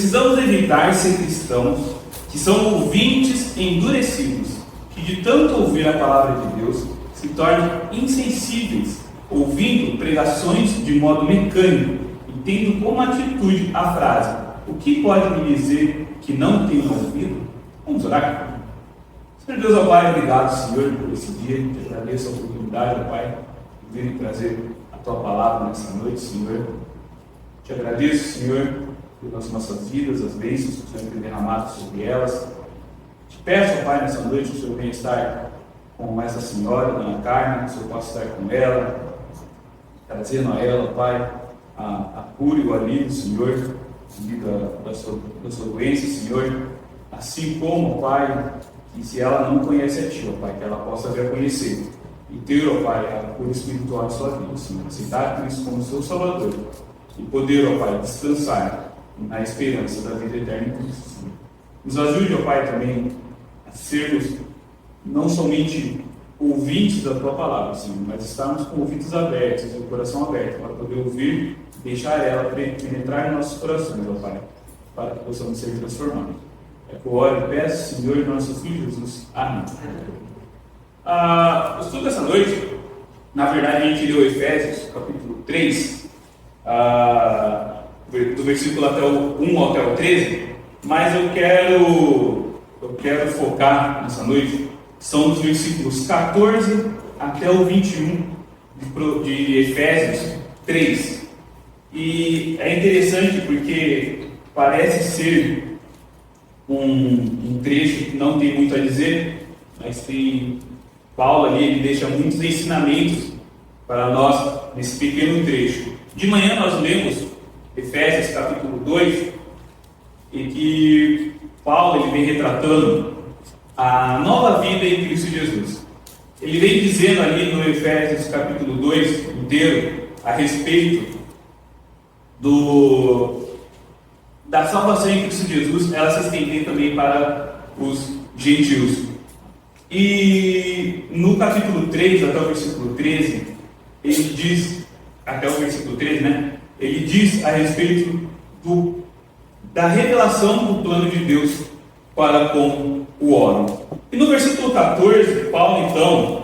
Precisamos evitar ser cristãos que são ouvintes endurecidos, que de tanto ouvir a palavra de Deus se tornam insensíveis, ouvindo pregações de modo mecânico e tendo como atitude a frase: o que pode me dizer que não tenho ouvido? Vamos orar? Senhor Deus, ó Pai, obrigado, Senhor, por esse dia. Te agradeço a oportunidade, ó Pai, de vir trazer a Tua palavra nessa noite, Senhor. Te agradeço, Senhor, pelas nossas vidas, as bênçãos que o Senhor tem derramado sobre elas. Te peço, ó Pai, nessa noite, que o Senhor venha estar com essa senhora, Dona Carmen, que o Senhor possa estar com ela, trazendo a ela, Pai, a cura e o alívio, Senhor, da sua doença, Senhor. Assim como, Pai, que se ela não conhece a Ti, ó Pai, que ela possa vir a conhecer e ter, ó Pai, a cura espiritual em sua vida, Senhor. Aceitar Cristo como seu Salvador e poder, ó Pai, descansar na esperança da vida eterna em Cristo, Senhor. Nos ajude, ó Pai, também a sermos não somente ouvintes da Tua palavra, Senhor, mas estarmos com ouvidos abertos e o coração aberto para poder ouvir e deixar ela penetrar em nossos corações, ó Pai, para que possamos ser transformados. É que eu oro e peço, Senhor, em nosso Filho Jesus. Amém. O estudo dessa noite, na verdade, a gente leu Efésios, capítulo 3, do versículo até o 1 até o 13, mas eu quero focar nessa noite, são os versículos 14 até o 21 de Efésios 3. E é interessante porque parece ser um trecho que não tem muito a dizer, mas tem Paulo ali, ele deixa muitos ensinamentos para nós nesse pequeno trecho. De manhã nós lemos Efésios capítulo 2, e que Paulo ele vem retratando a nova vida em Cristo Jesus. Ele vem dizendo ali no Efésios capítulo 2 inteiro a respeito da salvação em Cristo Jesus, ela se estender também para os gentios. E no capítulo 3 até o versículo 13, ele diz, até o versículo 13, né? Ele diz a respeito da revelação do plano de Deus para com o homem. E no versículo 14, Paulo então,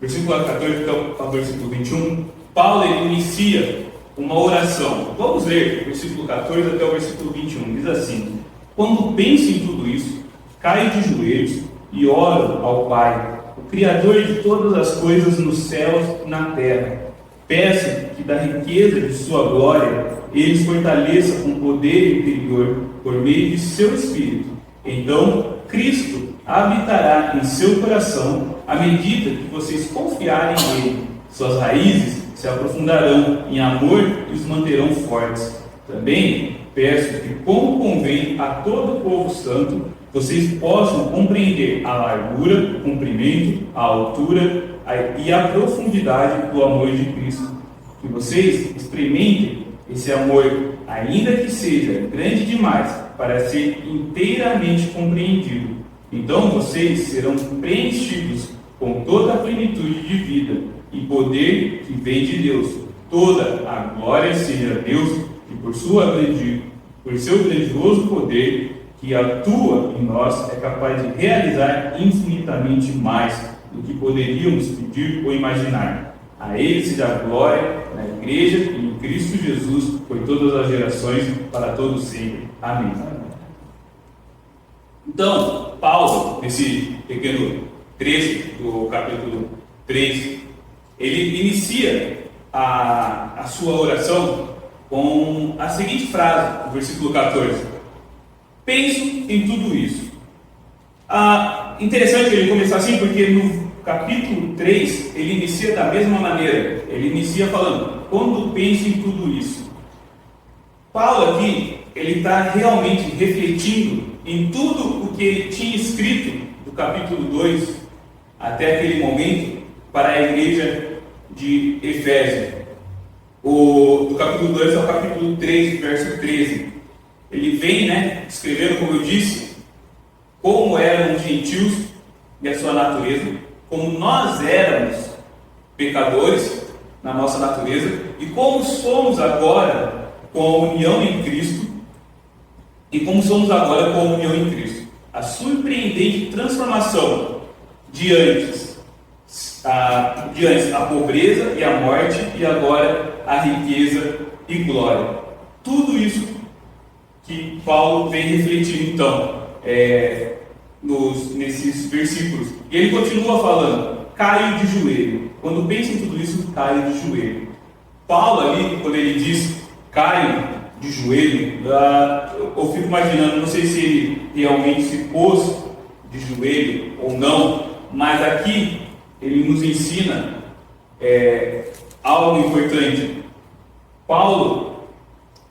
versículo 14 até o versículo 21, Paulo ele inicia uma oração. Vamos ler versículo 14 até o versículo 21. Diz assim: quando penso em tudo isso, caio de joelhos e oro ao Pai, o Criador de todas as coisas nos céus e na terra. Peço que da riqueza de sua glória Ele os fortaleça com poder interior por meio de seu Espírito. Então Cristo habitará em seu coração à medida que vocês confiarem nele. Suas raízes se aprofundarão em amor e os manterão fortes. Também peço que, como convém a todo o povo santo, vocês possam compreender a largura, o comprimento, a altura e a profundidade do amor de Cristo. Que vocês experimentem esse amor, ainda que seja grande demais para ser inteiramente compreendido. Então vocês serão preenchidos com toda a plenitude de vida e poder que vem de Deus. Toda a glória seja a Deus e por seu grandioso poder que atua em nós é capaz de realizar infinitamente mais do que poderíamos pedir ou imaginar. A Ele seja a glória na Igreja e em Cristo Jesus por todas as gerações, para todos sempre. Amém. Então, Paulo, nesse pequeno trecho do capítulo 3, ele inicia a sua oração com a seguinte frase, no versículo 14: penso em tudo isso. Interessante ele começar assim, porque no capítulo 3 ele inicia da mesma maneira. Ele inicia falando: quando penso em tudo isso. Paulo aqui, ele está realmente refletindo em tudo o que ele tinha escrito do capítulo 2 até aquele momento para a igreja de Efésio. Do capítulo 2 ao capítulo 3, verso 13. Ele vem, escrevendo, como eu disse, como eram os gentios e a sua natureza, como nós éramos pecadores na nossa natureza e como somos agora com a união em Cristo. e como somos agora com a união em Cristo. A surpreendente transformação de antes a pobreza e a morte, e agora a riqueza e glória. Tudo isso que Paulo vem refletindo então nesses versículos. E ele continua falando: caio de joelho. Quando pensa em tudo isso, caio de joelho. Paulo ali, quando ele diz caio de joelho, eu fico imaginando, não sei se ele realmente se pôs de joelho ou não, mas aqui ele nos ensina algo importante. Paulo,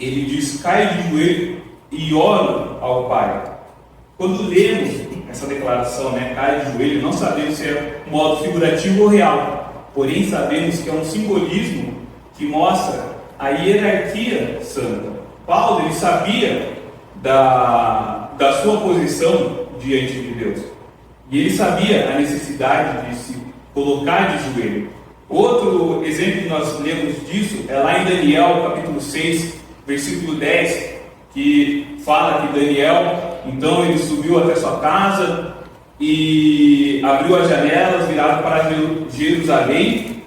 ele diz: caio de joelho e oro ao Pai. Quando lemos essa declaração, caio de joelho, não sabemos se é um modo figurativo ou real, porém sabemos que é um simbolismo que mostra a hierarquia santa. Paulo, ele sabia da sua posição diante de Deus, e ele sabia a necessidade de se colocar de joelho. Outro exemplo que nós lemos disso é lá em Daniel, capítulo 6, versículo 10, que fala que Daniel, então ele subiu até sua casa e abriu as janelas, virado para Jerusalém,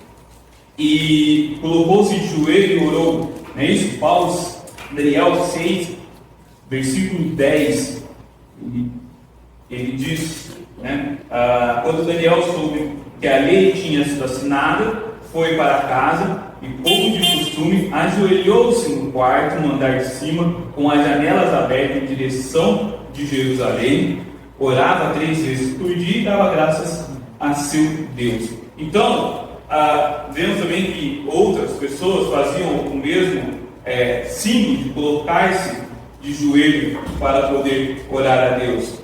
e colocou-se de joelho e orou. Não é isso? Daniel 6, versículo 10, ele diz, quando Daniel soube que a lei tinha sido assinada, foi para casa e, como de costume, ajoelhou-se no quarto, no andar de cima, com as janelas abertas em direção de Jerusalém, orava 3 vezes por dia e dava graças a seu Deus. Então, vemos também que outras pessoas faziam o mesmo símbolo de colocar-se de joelho para poder orar a Deus.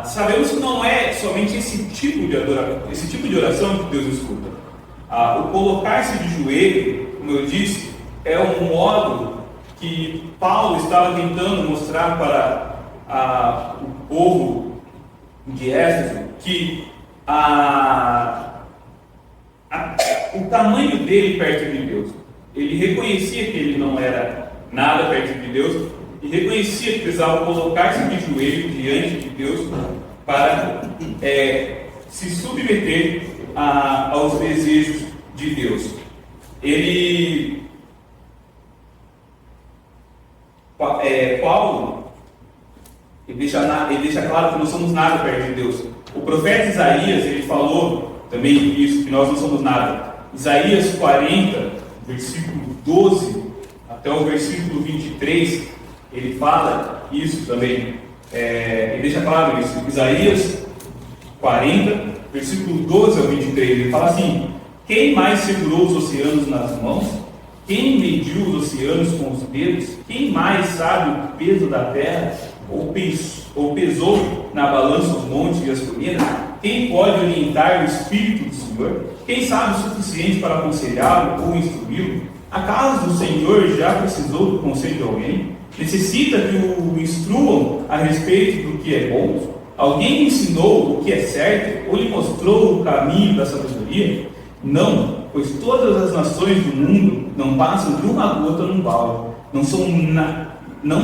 Sabemos que não é somente esse tipo de oração que Deus escuta. O colocar-se de joelho, como eu disse, é um modo que Paulo estava tentando mostrar para o povo de Éfeso que o tamanho dele perto de Deus. Ele reconhecia que ele não era nada perto de Deus e reconhecia que precisava colocar-se de joelho diante de Deus para se submeter aos desejos de Deus. Paulo deixa claro que não somos nada perto de Deus. O profeta Isaías, ele falou também isso, que nós não somos nada. Isaías 40, versículo 12 até o versículo 23, ele fala isso também. Ele deixa claro isso. Isaías 40, versículo 12 ao 23, ele fala assim: quem mais segurou os oceanos nas mãos? Quem mediu os oceanos com os dedos? Quem mais sabe o peso da terra? Ou pesou na balança os montes e as colinas? Quem pode orientar o Espírito do Senhor? Quem sabe o suficiente para aconselhá-lo ou instruí-lo? Acaso o Senhor já precisou do conselho de alguém? Necessita que o instruam a respeito do que é bom? Alguém lhe ensinou o que é certo ou lhe mostrou o caminho da sabedoria? Não, pois todas as nações do mundo não passam de uma gota num balde. Não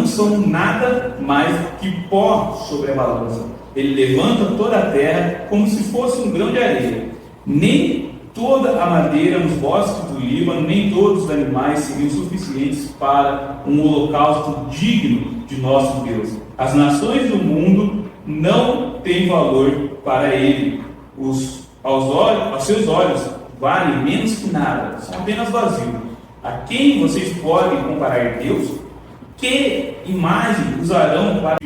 são nada mais que pó sobre a balança. Ele levanta toda a terra como se fosse um grão de areia. Nem toda a madeira nos bosques do Líbano, nem todos os animais seriam suficientes para um holocausto digno de nosso Deus. As nações do mundo não têm valor para ele. Aos seus olhos valem menos que nada, são apenas vazios. A quem vocês podem comparar Deus? Que imagem usarão para,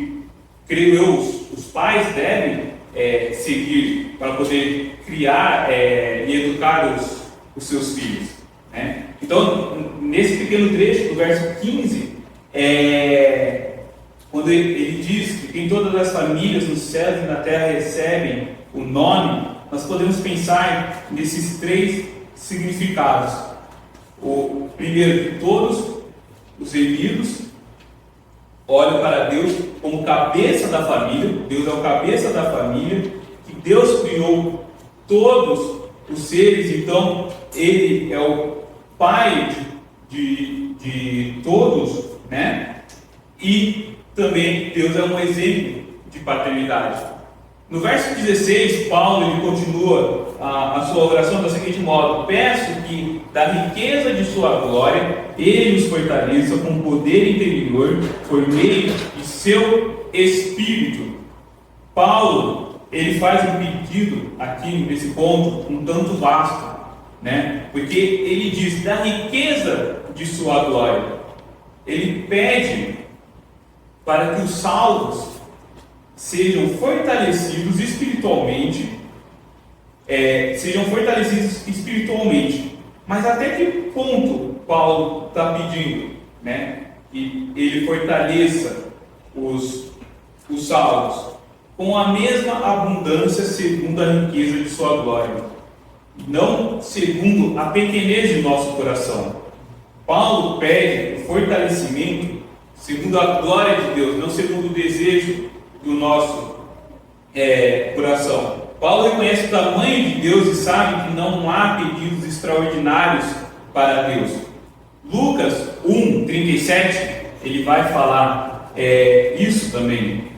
creio eu, os pais devem seguir para poder criar e educar os seus filhos, né? Então, nesse pequeno trecho do verso 15, quando ele diz que em todas as famílias nos céus e na terra recebem o nome, nós podemos pensar nesses 3 significados. O primeiro, que todos os remidos olham para Deus como cabeça da família. Deus é o cabeça da família, que Deus criou todos os seres, então Ele é o Pai de todos, né? E também Deus é um exemplo de paternidade. No verso 16, Paulo ele continua a sua oração da seguinte modo: peço que da riqueza de sua glória ele os fortaleça com poder interior por meio de seu Espírito. Paulo ele faz um pedido aqui nesse ponto um tanto vasto, né? Porque ele diz da riqueza de sua glória. Ele pede para que os salvos sejam fortalecidos espiritualmente, Mas até que ponto Paulo está pedindo, né? Que ele fortaleça os salvos com a mesma abundância segundo a riqueza de sua glória, não segundo a pequenez de nosso coração. Paulo pede o fortalecimento segundo a glória de Deus, não segundo o desejo do nosso coração. Paulo reconhece o tamanho de Deus e sabe que não há pedidos extraordinários para Deus. Lucas 1:37, ele vai falar isso também.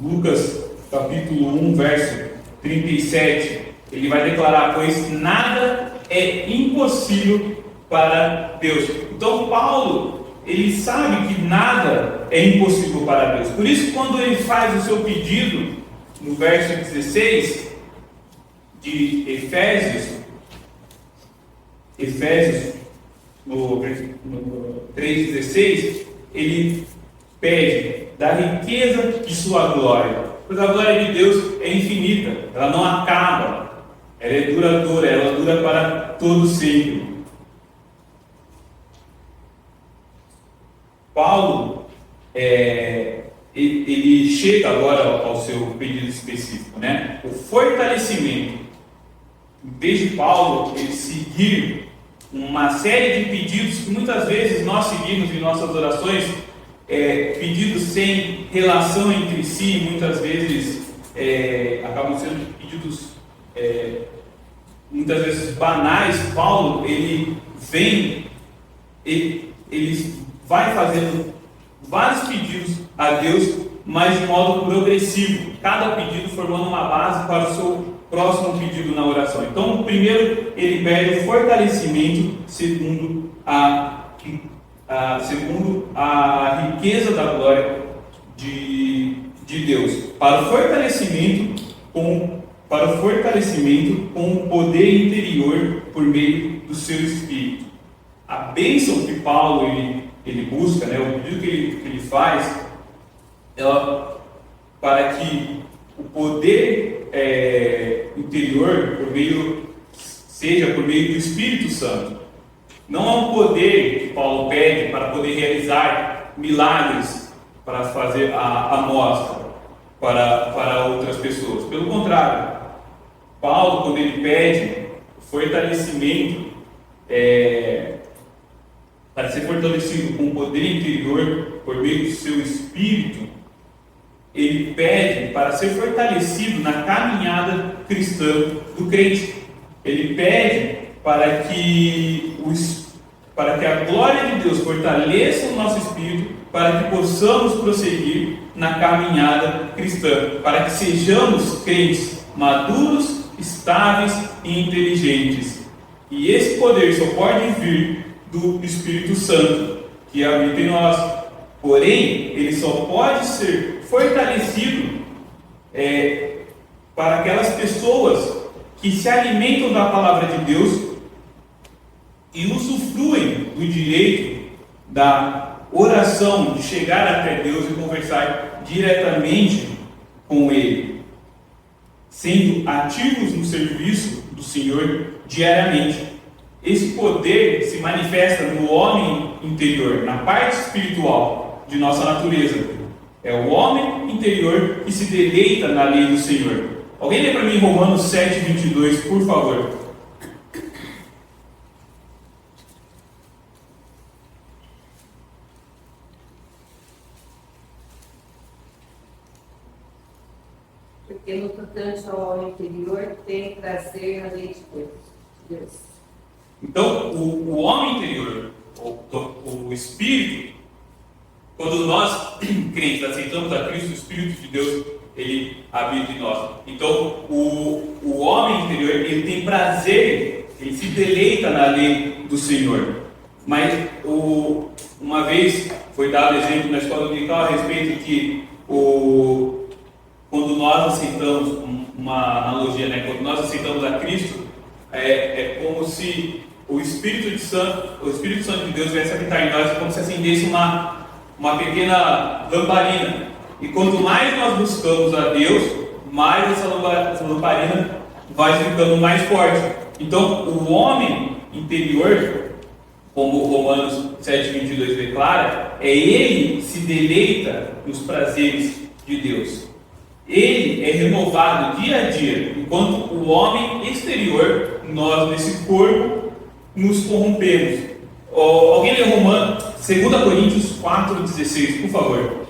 Lucas capítulo 1, verso 37, ele vai declarar: pois nada é impossível para Deus. Então Paulo, ele sabe que nada é impossível para Deus. Por isso, quando ele faz o seu pedido, no verso 16 de Efésios, no 3,16, ele pede da riqueza de sua glória. Pois a glória de Deus é infinita, ela não acaba, ela é duradoura, ela dura para todo sempre. Paulo, ele chega agora ao seu pedido específico, né? O fortalecimento. Em vez de Paulo ele seguir uma série de pedidos que muitas vezes nós seguimos em nossas orações, pedidos sem relação entre si, muitas vezes acabam sendo pedidos muitas vezes banais. Paulo ele vai fazendo vários pedidos a Deus, mas de modo progressivo, cada pedido formando uma base para o seu próximo pedido na oração. Então, primeiro ele pede o fortalecimento segundo a riqueza da glória de Deus, para o fortalecimento com o poder interior por meio do seu Espírito. A bênção que Paulo ele busca, né, o pedido que ele faz, para que o poder interior seja por meio do Espírito Santo. Não é um poder que Paulo pede para poder realizar milagres, para fazer a amostra para outras pessoas. Pelo contrário, Paulo, quando ele pede o fortalecimento, para ser fortalecido com o poder interior por meio do seu Espírito, ele pede para ser fortalecido na caminhada cristã do crente. Ele pede para que a glória de Deus fortaleça o nosso espírito, para que possamos prosseguir na caminhada cristã, para que sejamos crentes maduros, estáveis e inteligentes. E esse poder só pode vir do Espírito Santo que habita em nós. Porém, ele só pode ser fortalecido para aquelas pessoas que se alimentam da palavra de Deus e usufruem do direito da oração, de chegar até Deus e conversar diretamente com Ele, sendo ativos no serviço do Senhor diariamente. Esse poder se manifesta no homem interior, na parte espiritual de nossa natureza. É o homem interior que se deleita na lei do Senhor. Alguém lê para mim Romanos 7:22, por favor. Porque no tocante ao homem interior tem prazer na lei de Deus. Então, o homem interior, o espírito, Quando nós, crentes, aceitamos a Cristo, o Espírito de Deus, ele habita em nós. Então, o homem interior, ele tem prazer, ele se deleita na lei do Senhor. Mas, uma vez, foi dado exemplo na escola dominical a respeito que quando nós aceitamos, uma analogia, né? Quando nós aceitamos a Cristo, é como se o Espírito Santo de Deus viesse habitar em nós, como se acendesse uma pequena lamparina. E quanto mais nós buscamos a Deus, mais essa lamparina vai ficando mais forte. Então, o homem interior, como Romanos 7,22 declara, ele se deleita nos prazeres de Deus. Ele é renovado dia a dia, enquanto o homem exterior, nós nesse corpo, nos corrompemos. Alguém lê Romanos, 2 Coríntios 4,16, por favor.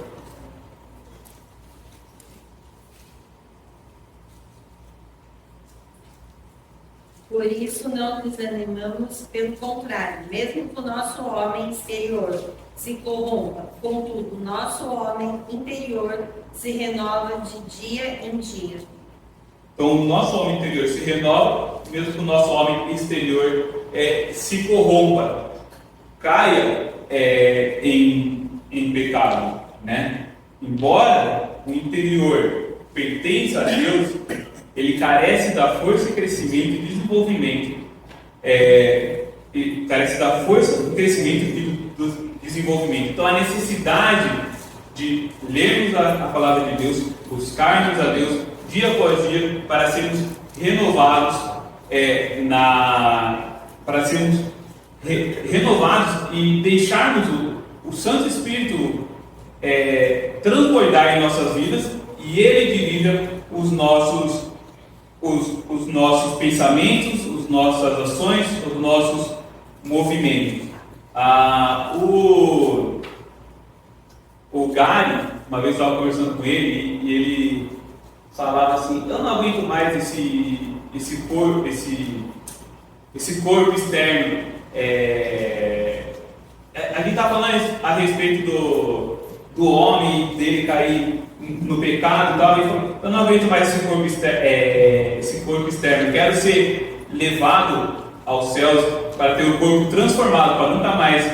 Por isso não desanimamos, pelo contrário, mesmo que o nosso homem exterior se corrompa, contudo, o nosso homem interior se renova de dia em dia. Então, o nosso homem interior se renova, mesmo que o nosso homem exterior se corrompa, caia em pecado, né? Embora o interior pertença a Deus, ele carece da força, crescimento e desenvolvimento. Carece da força, do crescimento e do desenvolvimento. Então, a necessidade de lermos a palavra de Deus, buscarmos a Deus dia após dia, para sermos renovados, renovados e deixarmos o Santo Espírito transbordar em nossas vidas, e Ele dirija os nossos pensamentos, as nossas ações, os nossos movimentos. O Gary, uma vez eu estava conversando com ele, e ele falava assim: eu não aguento mais esse corpo externo. A gente está falando a respeito do homem, dele cair no pecado e tal. Ele falou: eu não aguento mais esse corpo externo. Quero ser levado aos céus para ter o corpo transformado, para nunca mais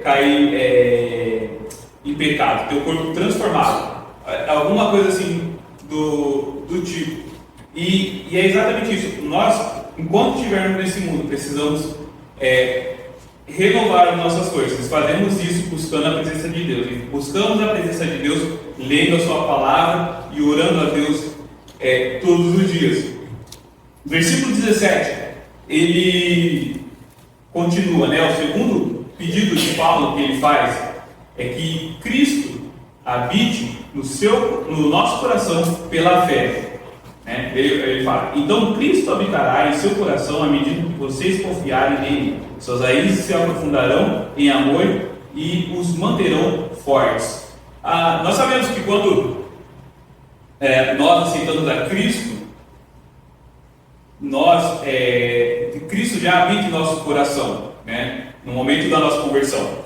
cair em pecado, ter o corpo transformado. Alguma coisa assim do tipo. E é exatamente isso. Nós, enquanto estivermos nesse mundo, precisamos renovar as nossas forças. Fazemos isso buscando a presença de Deus. E buscamos a presença de Deus lendo a sua palavra e orando a Deus todos os dias. Versículo 17, ele continua, né? O segundo pedido de Paulo que ele faz é que Cristo habite no nosso coração pela fé. Né? Ele fala: então Cristo habitará em seu coração à medida que vocês confiarem nele. Suas raízes se aprofundarão em amor e os manterão fortes. Nós sabemos que quando nós aceitamos a Cristo, Cristo já habita em nosso coração, né? No momento da nossa conversão.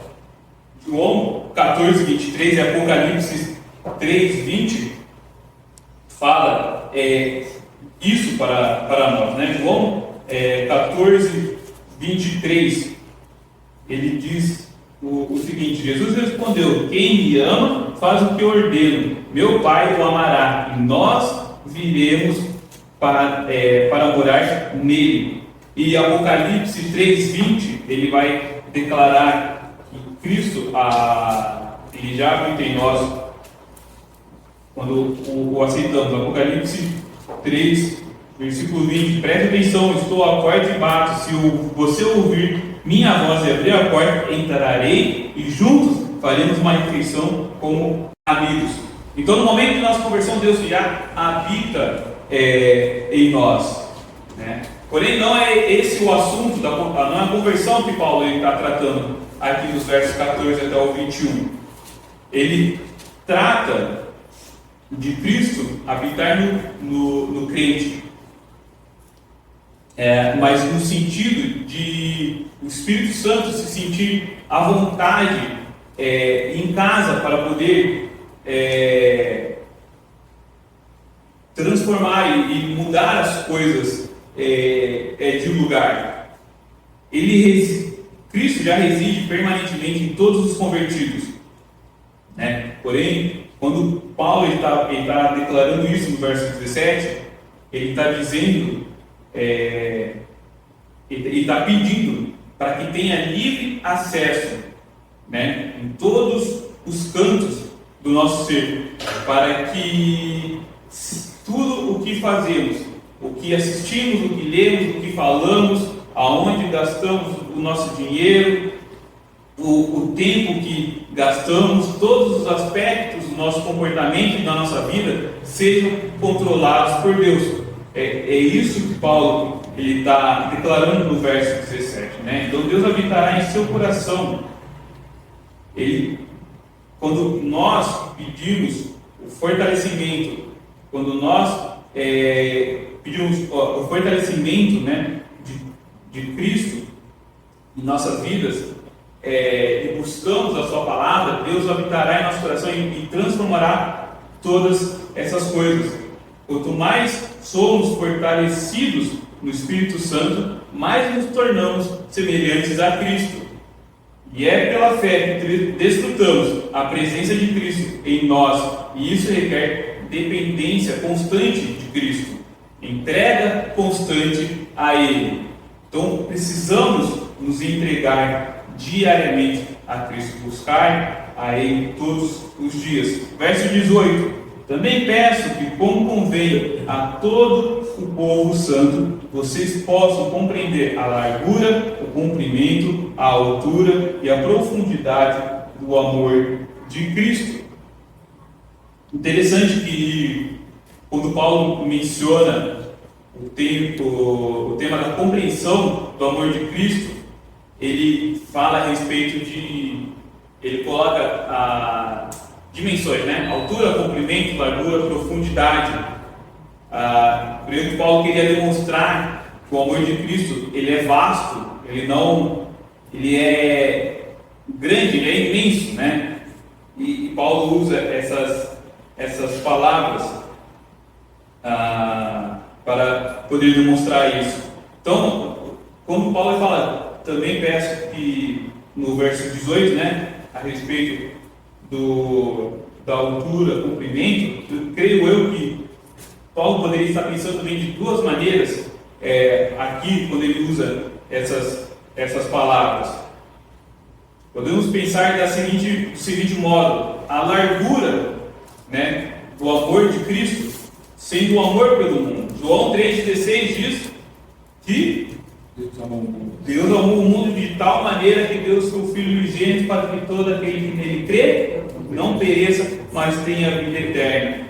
João 14:23 e Apocalipse 3:20 fala isso para nós, né? João 14:23, ele diz o seguinte: Jesus respondeu: quem me ama faz o que eu ordeno, meu Pai o amará, e nós viremos para morar nele. E Apocalipse 3:20, ele vai declarar que Cristo ele já habita em nós quando o aceitamos. Apocalipse 3, versículo 20: preste atenção, estou à porta e bato. Se você ouvir minha voz e abrir a porta, entrarei e juntos faremos uma refeição como amigos. Então, no momento de nossa conversão, Deus já habita em nós, né? Porém, não é esse o assunto, não é a conversão que Paulo está tratando aqui nos versos 14 até o 21. Ele trata de Cristo habitar no crente, mas no sentido de o Espírito Santo se sentir à vontade em casa para poder transformar e mudar as coisas de lugar. Cristo já reside permanentemente em todos os convertidos, né? Porém, quando Paulo está declarando isso no verso 17, ele está dizendo, ele está pedindo para que tenha livre acesso, né, em todos os cantos do nosso ser, para que tudo o que fazemos, o que assistimos, o que lemos, o que falamos, aonde gastamos o nosso dinheiro, o tempo que gastamos, todos os aspectos do nosso comportamento e da nossa vida sejam controlados por Deus. É isso que Paulo está declarando no verso 17, né? Então Deus habitará em seu coração. Quando nós pedimos o fortalecimento, quando nós pedimos o fortalecimento, né, de Cristo em nossas vidas, e buscamos a sua palavra, Deus habitará em nosso coração e transformará todas essas coisas. Quanto mais somos fortalecidos no Espírito Santo, mais nos tornamos semelhantes a Cristo. E é pela fé que desfrutamos a presença de Cristo em nós, e isso requer dependência constante de Cristo, entrega constante a Ele. Então precisamos nos entregar diariamente a Cristo, buscar a Ele todos os dias. Verso 18: também peço que, como convém a todo o povo santo, vocês possam compreender a largura, o comprimento, a altura e a profundidade do amor de Cristo. Interessante que, quando Paulo menciona o tema da compreensão do amor de Cristo, ele fala a respeito ele coloca dimensões, né? Altura, comprimento, largura, profundidade. Creio que Paulo queria demonstrar que o amor de Cristo, ele é vasto, ele é grande, ele é imenso, né? E Paulo usa essas palavras para poder demonstrar isso. Então, quando Paulo fala, também peço que no verso 18, né, a respeito da altura, comprimento, creio eu que Paulo poderia estar pensando também de duas maneiras aqui, quando ele usa essas palavras. Podemos pensar do seguinte modo: a largura, né, do amor de Cristo, sendo o amor pelo mundo. João 3,16 diz que Deus amou o mundo de tal maneira que deu o seu Filho unigênito para que todo aquele que nele crê não pereça, mas tenha vida eterna.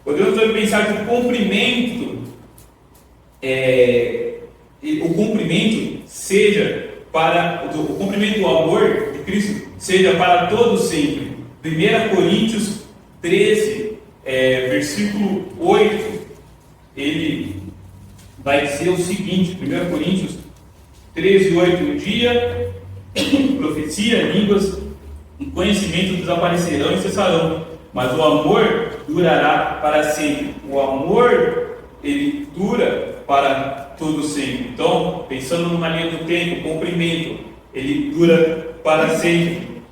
Podemos também pensar que o comprimento o comprimento do amor de Cristo seja para todos sempre. 1 Coríntios 13, versículo 8, ele vai dizer o seguinte: 1 Coríntios 13, 8: um dia profecia, línguas e conhecimento desaparecerão e cessarão, mas o amor durará para sempre. O amor, ele dura para todo sempre. Então, pensando numa linha do tempo, o comprimento, ele dura para sempre.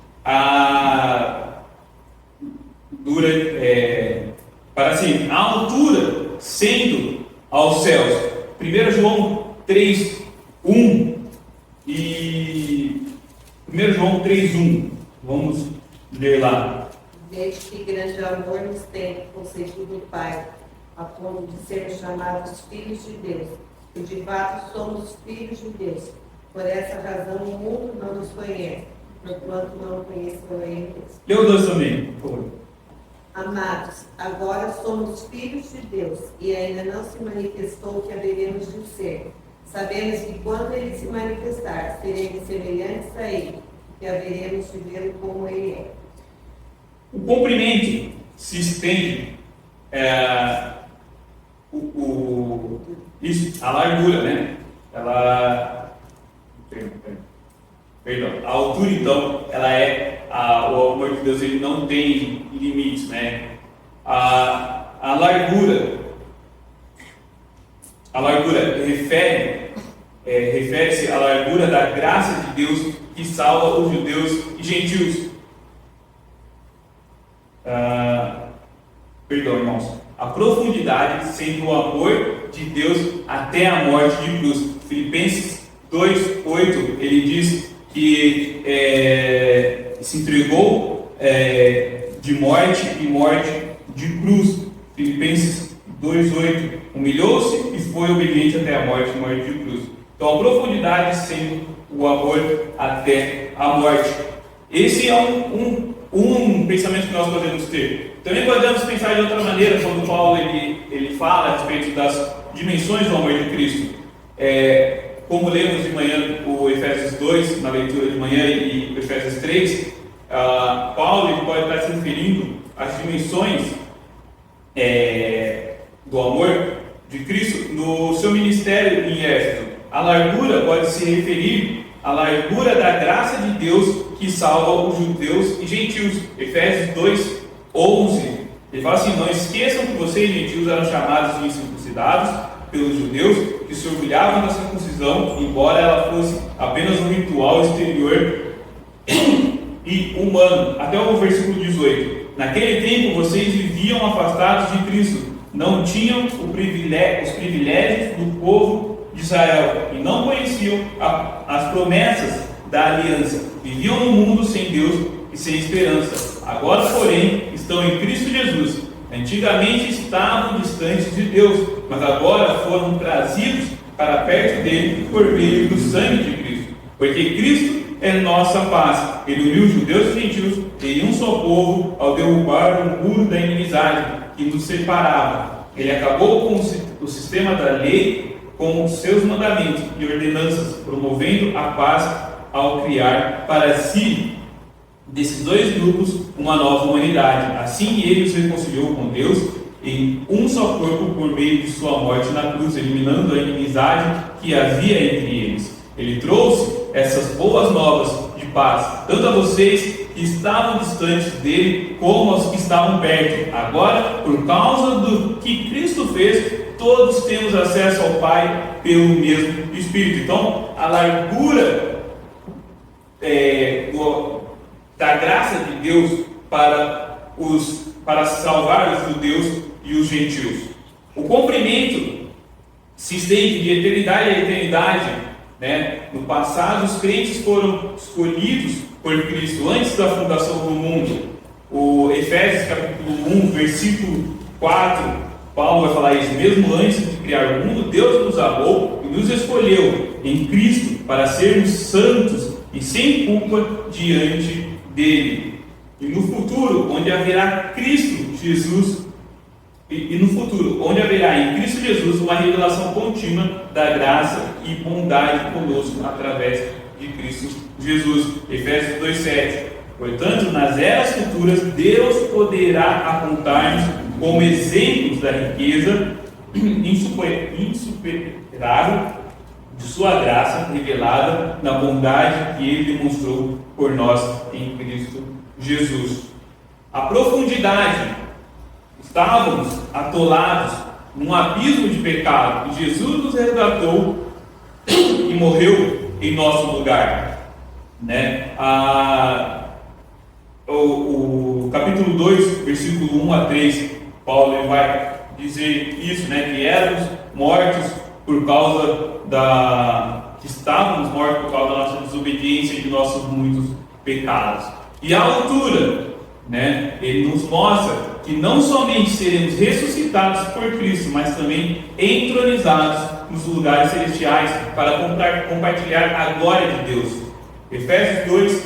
Para sempre. A altura, sendo aos céus. 1 João 3, 1 e 1 João 3, 1. Vamos ler lá. Desde que grande amor nos tem concedido o Pai, a ponto de sermos chamados filhos de Deus. E de fato somos filhos de Deus. Por essa razão o mundo não nos conhece, porquanto não conheceu a Ele. Lê o 2 também, por favor. Amados, agora somos filhos de Deus, e ainda não se manifestou o que haveremos de ser. Sabemos que quando Ele se manifestar, seremos semelhantes a Ele, que haveremos de vê-lo como Ele é. O comprimento se estende, a largura, né? A altura, então, ela é o amor de Deus ele não tem limites, né? A largura refere-se à largura da graça de Deus que salva os judeus e gentios. Perdão, irmãos. A profundidade sendo o amor de Deus até a morte de cruz. Filipenses 2:8, ele diz que se entregou de morte e morte de cruz. Filipenses 2:8, humilhou-se e foi obediente até a morte e morte de cruz. Então a profundidade sendo o amor até a morte. Esse é um pensamento que nós podemos ter. Também podemos pensar de outra maneira, quando Paulo ele fala a respeito das dimensões do amor de Cristo. Como lemos de manhã o Efésios 2, na leitura de manhã, e o Efésios 3, Paulo ele pode estar se referindo às dimensões do amor de Cristo no seu ministério em Éfeso. A largura pode se referir à largura da graça de Deus que salva os judeus e gentios. Efésios 2:11. Ele fala assim: não esqueçam que vocês, gentios, eram chamados de incircuncidados pelos judeus, que se orgulhavam da circuncisão, embora ela fosse apenas um ritual exterior e humano. Até o versículo 18. Naquele tempo vocês viviam afastados de Cristo, não tinham os privilégios do povo de Israel e não conheciam as promessas da aliança. Viviam no mundo sem Deus e sem esperança. Agora, porém, estão em Cristo Jesus. Antigamente estavam distantes de Deus, mas agora foram trazidos para perto dele por meio do sangue de Cristo. Porque Cristo é nossa paz. Ele uniu os judeus e gentios em um só povo ao derrubar o muro da inimizade que nos separava. Ele acabou com o sistema da lei com os seus mandamentos e ordenanças, promovendo a paz ao criar para si desses dois grupos uma nova humanidade. Assim ele os reconciliou com Deus em um só corpo por meio de sua morte na cruz, eliminando a inimizade que havia entre eles. Ele trouxe essas boas novas de paz, tanto a vocês que estavam distantes dele, como aos que estavam perto. Agora, por causa do que Cristo fez, todos temos acesso ao Pai pelo mesmo Espírito. Então, a largura da graça de Deus para salvar os judeus e os gentios. O comprimento se estende de eternidade a eternidade. No passado, os crentes foram escolhidos por Cristo antes da fundação do mundo. O Efésios capítulo 1, versículo 4, Paulo vai falar isso: mesmo antes de criar o mundo, Deus nos amou e nos escolheu em Cristo para sermos santos e sem culpa diante dele. E no futuro, onde haverá Cristo Jesus, onde haverá em Cristo Jesus uma revelação contínua da graça e bondade conosco através de Cristo Jesus. Efésios 2:7. Portanto, nas eras futuras, Deus poderá apontar-nos como exemplos da riqueza insuperável de sua graça revelada na bondade que Ele demonstrou por nós em Cristo Jesus. A profundidade. Estávamos atolados num abismo de pecado e Jesus nos resgatou e morreu em nosso lugar. O capítulo 2, versículo 1 a 3, Paulo vai dizer isso, que éramos mortos por causa que estávamos mortos por causa da nossa desobediência e de nossos muitos pecados. E a altura, ele nos mostra que não somente seremos ressuscitados por Cristo, mas também entronizados nos lugares celestiais para compartilhar a glória de Deus. Efésios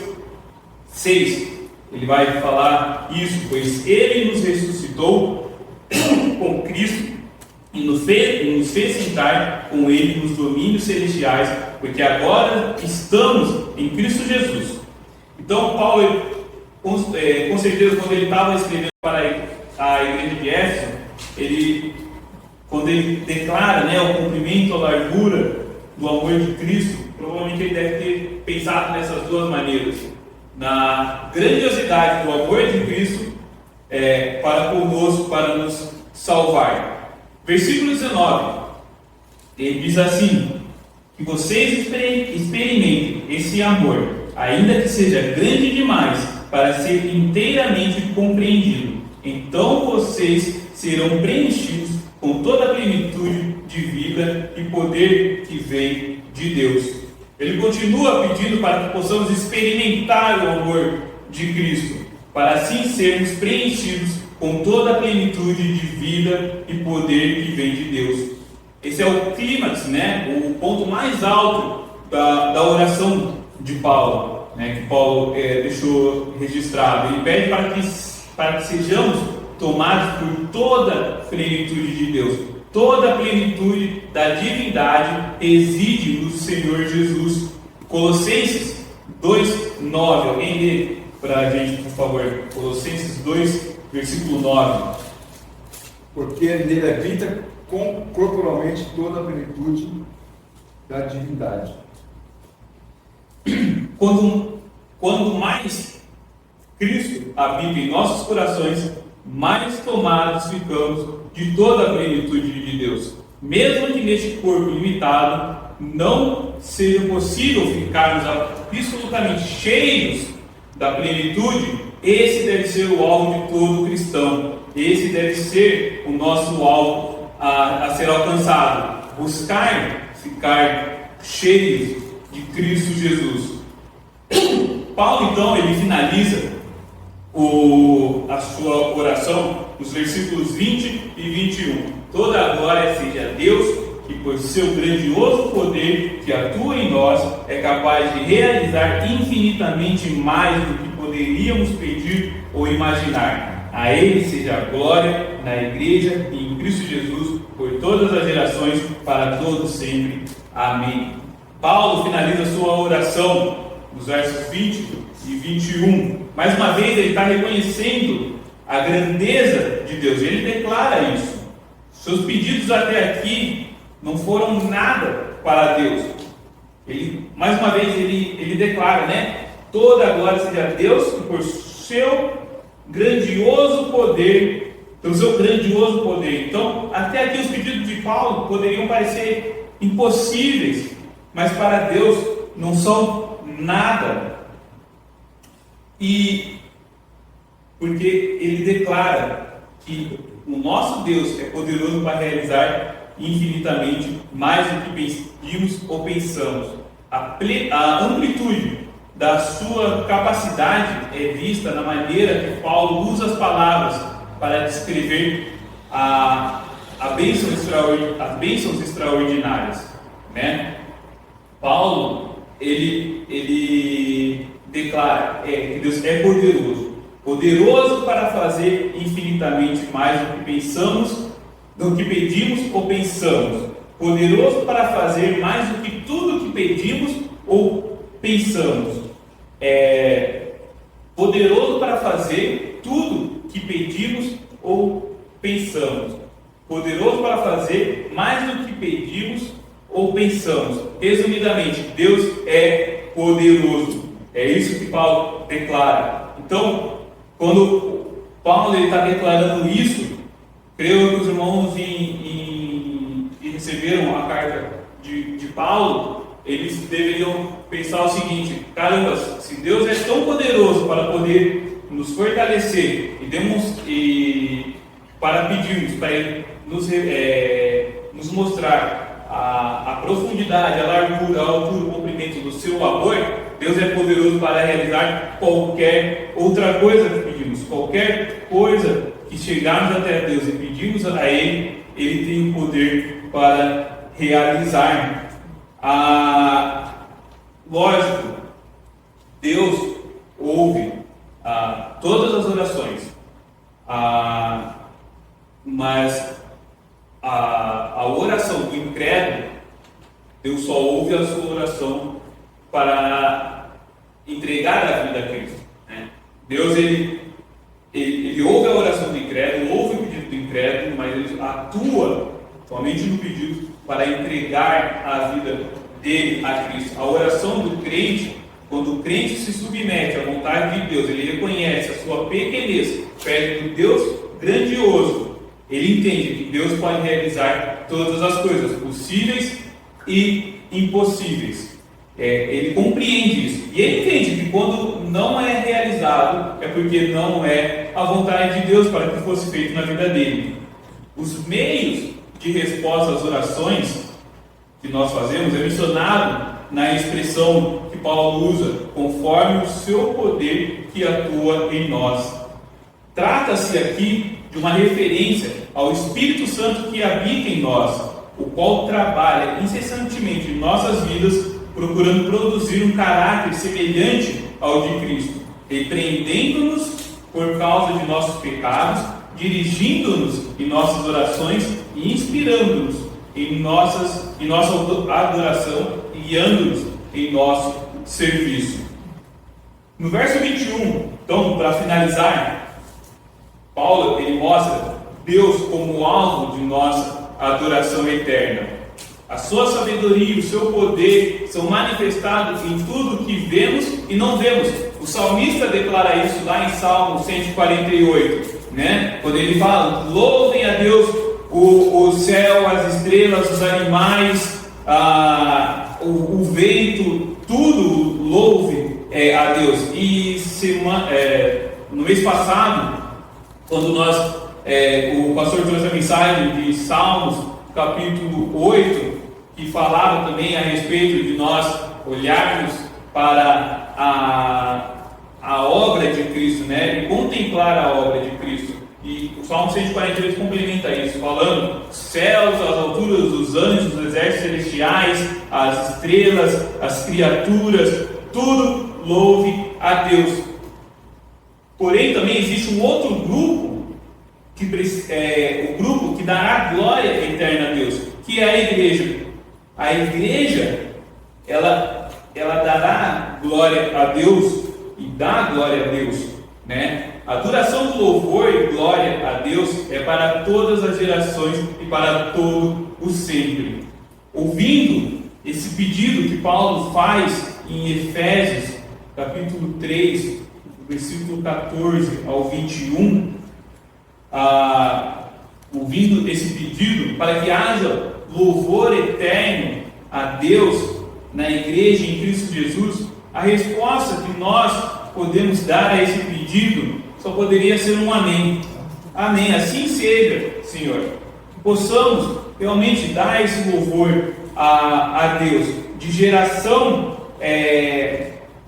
2:6, ele vai falar isso: pois Ele nos ressuscitou com Cristo e nos fez sentar com Ele nos domínios celestiais, porque agora estamos em Cristo Jesus. Então, Paulo, com certeza, quando ele estava escrevendo para a igreja de Éfeso, quando ele declara o comprimento, a largura do amor de Cristo, provavelmente ele deve ter pensado nessas duas maneiras. na grandiosidade do amor de Cristo para conosco, para nos salvar. Versículo 19, ele diz assim: que vocês experimentem esse amor, ainda que seja grande demais para ser inteiramente compreendido. Então vocês serão preenchidos com toda a plenitude de vida e poder que vem de Deus. Ele continua pedindo para que possamos experimentar o amor de Cristo, para assim sermos preenchidos com toda a plenitude de vida e poder que vem de Deus. Esse é o clímax, né? O ponto mais alto da oração de Paulo, né? Que Paulo deixou registrado. Ele pede para que sejamos tomados por toda a plenitude de Deus. Toda a plenitude da divindade reside no Senhor Jesus. Colossenses 2:9. Alguém lê para a gente, por favor? Colossenses 2, versículo 9. Porque nele habita corporalmente toda a plenitude da divindade. Quando mais Cristo habita em nossos corações, mais tomados ficamos de toda a plenitude de Deus. Mesmo que neste corpo limitado não seja possível ficarmos absolutamente cheios da plenitude, esse deve ser o alvo de todo cristão. Esse deve ser o nosso alvo a ser alcançado. Buscar ficar cheios de Cristo Jesus. Paulo, então, ele finaliza a sua oração nos versículos 20 e 21. Toda a glória seja a Deus, que por seu grandioso poder que atua em nós, é capaz de realizar infinitamente mais do que poderíamos pedir ou imaginar. A Ele seja a glória na Igreja e em Cristo Jesus, por todas as gerações, para todos sempre. Amém. Paulo finaliza sua oração nos versos 20 e 21. Mais uma vez ele está reconhecendo a grandeza de Deus. Ele declara isso. Seus pedidos até aqui não foram nada para Deus. Mais uma vez ele declara, né? Toda a glória seja a Deus, que por seu grandioso poder, pelo seu grandioso poder. Então, até aqui os pedidos de Paulo poderiam parecer impossíveis, mas para Deus não são nada. E porque ele declara que o nosso Deus é poderoso para realizar infinitamente mais do que pedimos ou pensamos. A amplitude da sua capacidade é vista na maneira que Paulo usa as palavras para descrever as bênçãos extraordinárias, né? Paulo ele declara que Deus é poderoso para fazer infinitamente mais do que pensamos, do que pedimos ou pensamos, poderoso para fazer mais do que tudo que pedimos ou pensamos, poderoso para fazer tudo que pedimos ou pensamos, poderoso para fazer mais do que pedimos ou pensamos. Resumidamente, Deus é poderoso. É isso que Paulo declara. Então, quando Paulo está declarando isso, creio que os irmãos que receberam a carta de Paulo, eles deveriam pensar o seguinte: caramba, se Deus é tão poderoso para poder nos fortalecer e para pedirmos para Ele nos mostrar a profundidade, a largura, a altura, o comprimento do seu amor, Deus é poderoso para realizar qualquer outra coisa que pedimos. Qualquer coisa que chegarmos até Deus e pedimos a Ele, Ele tem o poder para realizar. Lógico, Deus ouve todas as orações, mas a oração do incrédulo, Deus só ouve a sua oração para entregar a vida a Cristo, né? Deus ele ouve a oração do incrédulo, ouve o pedido do incrédulo, mas ele atua somente no pedido para entregar a vida dele a Cristo. A oração do crente quando o crente se submete à vontade de Deus, ele reconhece a sua pequenez perto do Deus grandioso, ele entende que Deus pode realizar todas as coisas, possíveis e impossíveis. Ele compreende isso. E ele entende que quando não é realizado, é porque não é a vontade de Deus para que fosse feito na vida dele. Os meios de resposta às orações que nós fazemos é mencionado na expressão que Paulo usa, conforme o seu poder que atua em nós. Trata-se aqui de uma referência ao Espírito Santo que habita em nós, o qual trabalha incessantemente em nossas vidas, procurando produzir um caráter semelhante ao de Cristo, repreendendo-nos por causa de nossos pecados, dirigindo-nos em nossas orações e inspirando-nos em nossa adoração e guiando-nos em nosso serviço. No verso 21, então, para finalizar, Paulo ele mostra Deus como alvo de nossa adoração eterna. A sua sabedoria e o seu poder são manifestados em tudo que vemos e não vemos. O salmista declara isso lá em Salmo 148, né? Quando ele fala: louvem a Deus o céu, as estrelas, os animais, o vento, tudo louve a Deus. E no mês passado, quando o pastor trouxe a mensagem de Salmos, capítulo 8, que falava também a respeito de nós olharmos para a obra de Cristo, né? E contemplar a obra de Cristo. E o Salmo 143 complementa isso, falando: os céus, as alturas, os anjos, os exércitos celestiais, as estrelas, as criaturas, tudo louve a Deus. Porém, também existe um outro grupo, o grupo que dará glória eterna a Deus, que é a igreja. A igreja, ela dará glória a Deus e dá glória a Deus, né? A duração do louvor e glória a Deus é para todas as gerações e para todo o sempre. Ouvindo esse pedido que Paulo faz em Efésios, capítulo 3, versículo 14 ao 21, ouvindo esse pedido para que haja louvor eterno a Deus na igreja em Cristo Jesus, a resposta que nós podemos dar a esse pedido só poderia ser um amém. Amém, assim seja, Senhor. Que possamos realmente dar esse louvor a Deus, de geração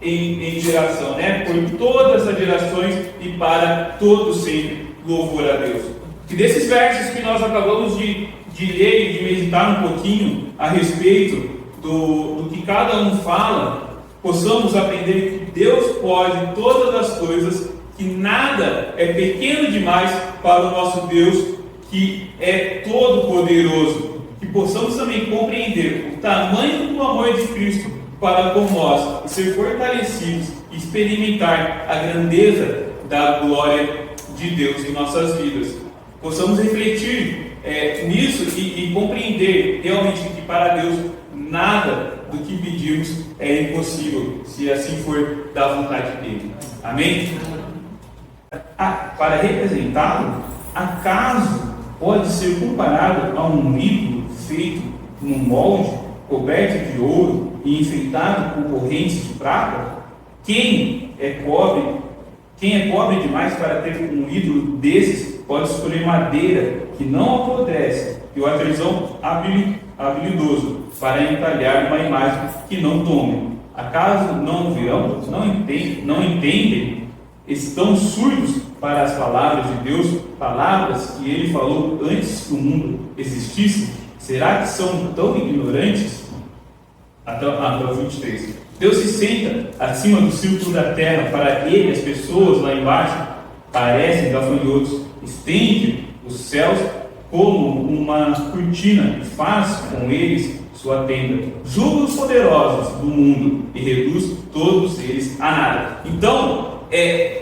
em geração, né? Por todas as gerações e para todos sempre, louvor a Deus. Que desses versos que nós acabamos de ler e de meditar um pouquinho a respeito do que cada um fala, possamos aprender que Deus pode todas as coisas, que nada é pequeno demais para o nosso Deus, que é todo poderoso. Que possamos também compreender o tamanho do amor de Cristo para com nós e ser fortalecidos e experimentar a grandeza da glória de Deus em nossas vidas. Possamos refletir nisso e compreender realmente que para Deus nada do que pedimos é impossível, se assim for da vontade dele. Amém? Para representá-lo, acaso pode ser comparado a um ídolo feito num molde, coberto de ouro e enfeitado com correntes de prata? Quem é pobre demais para ter um ídolo desses pode escolher madeira que não apodrece e o artesão habilidoso para entalhar uma imagem que não tome. Acaso não verão? Não entendem? Estão surdos para as palavras de Deus, palavras que Ele falou antes que o mundo existisse? Será que são tão ignorantes? Até o 23. Deus se senta acima do círculo da terra. Para Ele, as pessoas lá embaixo parecem gafanhotos. Estende os céus como uma cortina e faz com eles sua tenda. Julga os poderosos do mundo e reduz todos eles a nada. Então,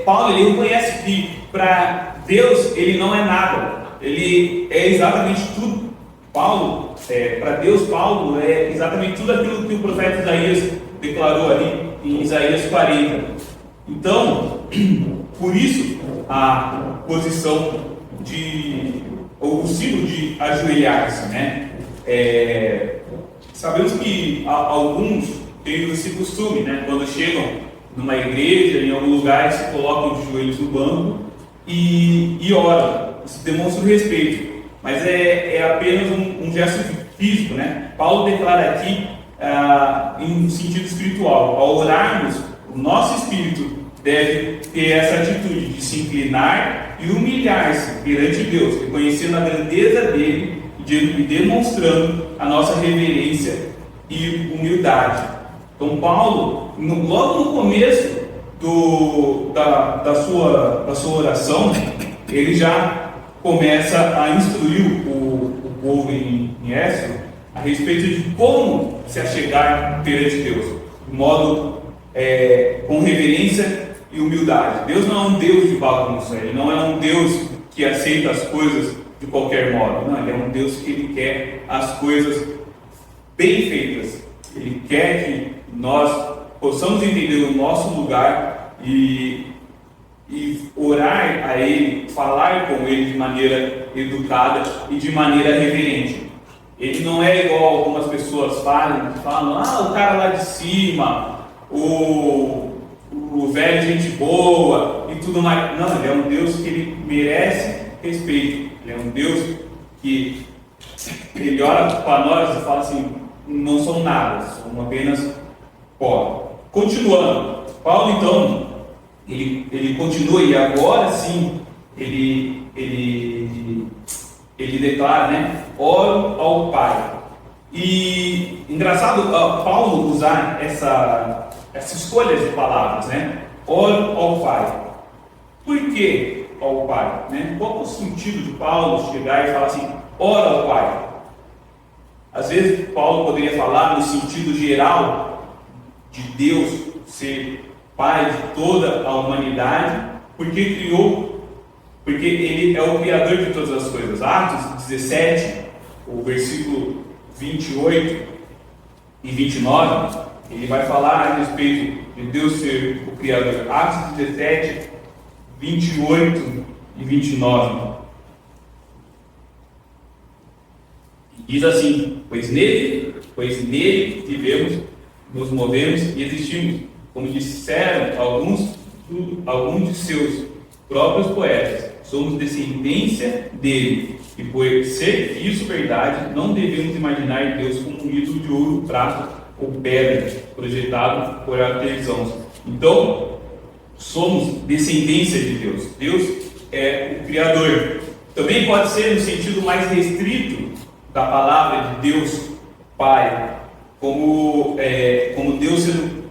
Paulo ele reconhece que para Deus ele não é nada. Ele é exatamente tudo. Para Deus, Paulo é exatamente tudo aquilo que o profeta Isaías declarou ali em Isaías 40. Então, por isso, a posição ou o sino de ajoelhar-se, né? Sabemos que alguns têm esse costume, né? Quando chegam numa igreja, em algum lugar, eles se colocam de joelhos no banco e oram. Isso demonstra o respeito, mas é apenas um gesto físico, né? Paulo declara aqui em um sentido espiritual. Ao orarmos, o nosso espírito deve ter essa atitude de se inclinar e humilhar-se perante Deus, reconhecendo a grandeza dele e demonstrando a nossa reverência e humildade. Então Paulo, logo no começo da sua oração, ele já começa a instruir o povo em Éfeso a respeito de como se achegar perante Deus, de modo com reverência e humildade. Deus não é um Deus de bagunça, Ele não é um Deus que aceita as coisas de qualquer modo. Não, Ele é um Deus que Ele quer as coisas bem feitas. Ele quer que nós possamos entender o nosso lugar e orar a Ele, falar com Ele de maneira educada e de maneira reverente. Ele não é igual algumas pessoas falam, o cara lá de cima, o velho gente boa e tudo mais. Não, Ele é um Deus que Ele merece respeito. Ele é um Deus que Ele olha para nós e fala assim: não são nada, somos apenas pó. Continuando, Paulo então, ele continua e agora sim, ele declara, né? Oro ao Pai. E engraçado Paulo usar essa escolha de palavras, né? Oro ao Pai. Por que ao Pai? Né? Qual é o sentido de Paulo chegar e falar assim: ora ao Pai? Às vezes Paulo poderia falar no sentido geral de Deus ser Pai de toda a humanidade, porque Ele é o Criador de todas as coisas. Atos 17, o versículo 28 e 29, ele vai falar a respeito de Deus ser o Criador. Atos 17, 28 e 29. Diz assim: pois nele vivemos, nos movemos e existimos, como disseram alguns de seus próprios poetas, somos descendência dele, e por ser isso verdade, não devemos imaginar Deus como um ídolo de ouro, prata ou pedra, projetado por artesãos. Então, somos descendência de Deus. Deus é o Criador. Também pode ser no sentido mais restrito da palavra de Deus Pai, como Deus sendo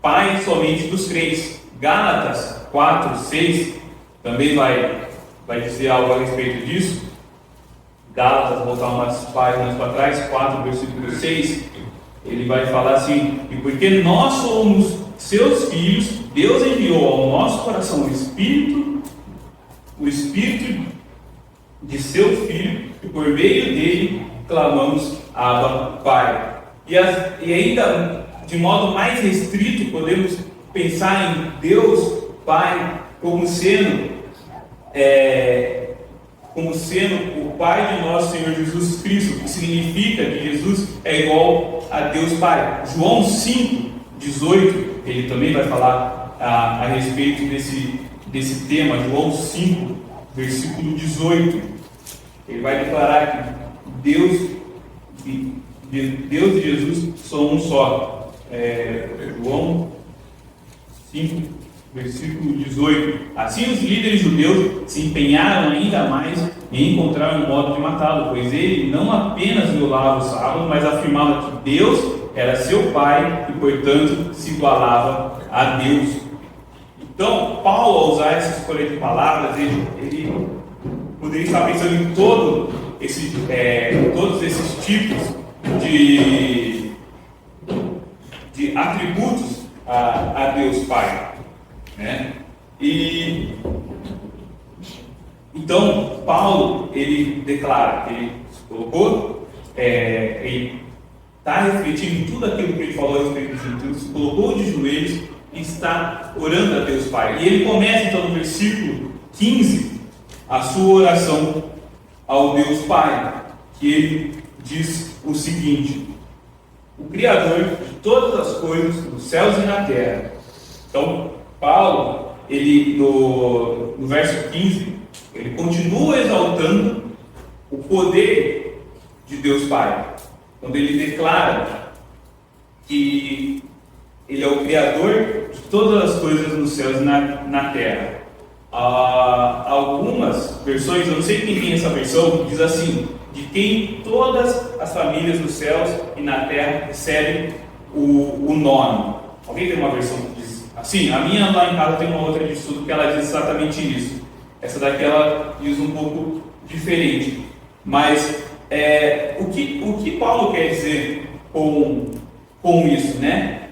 Pai somente dos crentes. Gálatas 4, 6 também vai dizer algo a respeito disso. Gálatas, voltar umas páginas para trás, 4, versículo 6, ele vai falar assim: e porque nós somos seus filhos, Deus enviou ao nosso coração o Espírito de seu Filho, e por meio dele clamamos Abba, Pai. E ainda de modo mais restrito, podemos pensar em Deus Pai como sendo o Pai de nosso Senhor Jesus Cristo, que significa que Jesus é igual a Deus Pai. João 5, 18, ele também vai falar a respeito desse tema. João 5, versículo 18, ele vai declarar que Deus e Jesus são um só. João 5, versículo 18. Assim os líderes judeus se empenharam ainda mais em encontrar um modo de matá-lo, pois ele não apenas violava o sábado, mas afirmava que Deus era seu Pai e, portanto, se igualava a Deus. Então, Paulo, ao usar essa escolha de palavras, ele poderia estar pensando em todos esses tipos de atributos a Deus Pai, né? E então Paulo, ele declara que ele colocou está refletindo tudo aquilo que ele falou a respeito dos gentios, se colocou de joelhos e está orando a Deus Pai. E ele começa então no versículo 15 a sua oração ao Deus Pai, que ele diz o seguinte: o Criador de todas as coisas, nos céus e na terra. Então, Paulo, ele no verso 15, ele continua exaltando o poder de Deus Pai, quando ele declara que ele é o Criador de todas as coisas nos céus e na terra. Algumas versões, eu não sei quem tem essa versão, diz assim: de quem todas as famílias dos céus e na terra recebem o nome. Alguém tem uma versão que diz assim? A minha lá em casa tem uma outra de estudo que ela diz exatamente isso. Essa daqui ela diz um pouco diferente. Mas o que Paulo quer dizer com isso, né?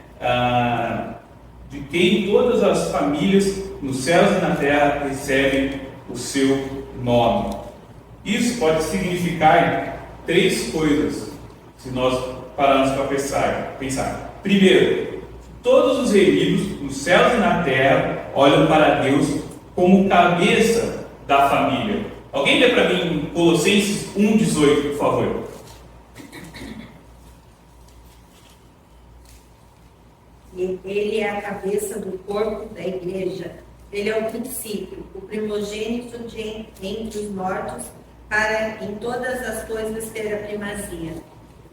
De quem todas as famílias nos céus e na terra recebem o seu nome. Isso pode significar três coisas, se nós pararmos para pensar. Primeiro, todos os reunidos nos céus e na terra olham para Deus como cabeça da família. Alguém lê para mim Colossenses 1,18, por favor. Ele é a cabeça do corpo da igreja. Ele é o princípio, o primogênito entre os mortos, para em todas as coisas ter a primazia.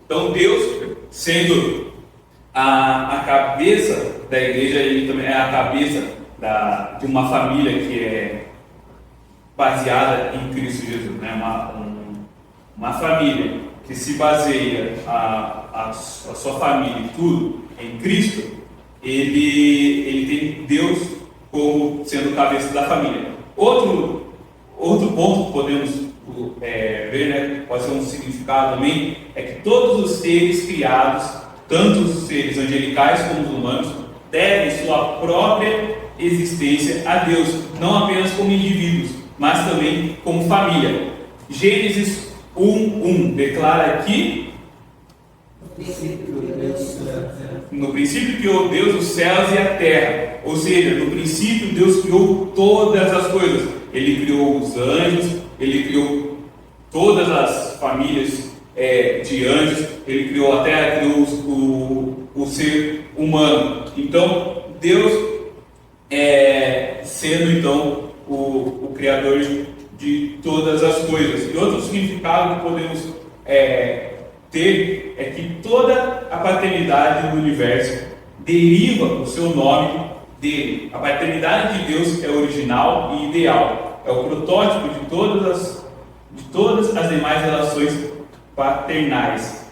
Então Deus, sendo a cabeça da igreja, ele também é a cabeça de uma família que é baseada em Cristo Jesus, né? Uma família que se baseia a sua família e tudo em Cristo. Ele tem Deus como sendo o cabeça da família. Outro ponto que podemos ver, né, pode ser um significado também, é que todos os seres criados, tanto os seres angelicais como os humanos, devem sua própria existência a Deus, não apenas como indivíduos, mas também como família. Gênesis 1:1 declara que no princípio criou Deus os céus e a terra. Ou seja, no princípio Deus criou todas as coisas. Ele criou os anjos, ele criou todas as famílias de anjos, ele criou a terra, criou o ser humano. Então, Deus sendo então o Criador de todas as coisas. E outro significado que podemos ter é que toda a paternidade do universo deriva o seu nome dele. A paternidade de Deus é original e ideal, é o protótipo de todas as demais relações paternais.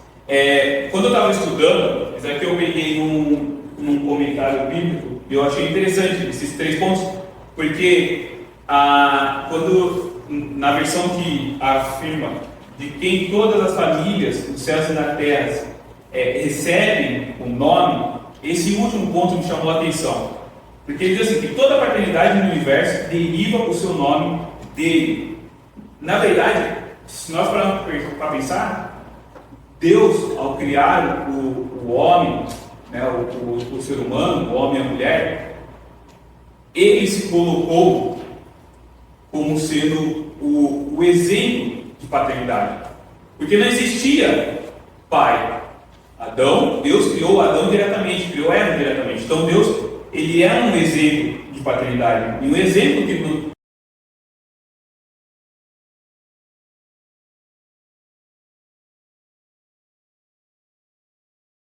Quando eu estava estudando, isso aqui eu peguei num comentário bíblico e eu achei interessante esses 3 pontos, porque quando na versão que afirma de quem todas as famílias dos céus e na terra recebem o nome, esse último ponto me chamou a atenção, porque ele diz assim, que toda a paternidade no universo deriva o seu nome dele. Na verdade, se nós pararmos para pensar, Deus, ao criar o homem, né, o ser humano, o homem e a mulher, ele se colocou como sendo o exemplo de paternidade, porque não existia pai. Deus criou Adão diretamente, criou Eva diretamente. Então Deus, ele é um exemplo de paternidade, e um exemplo que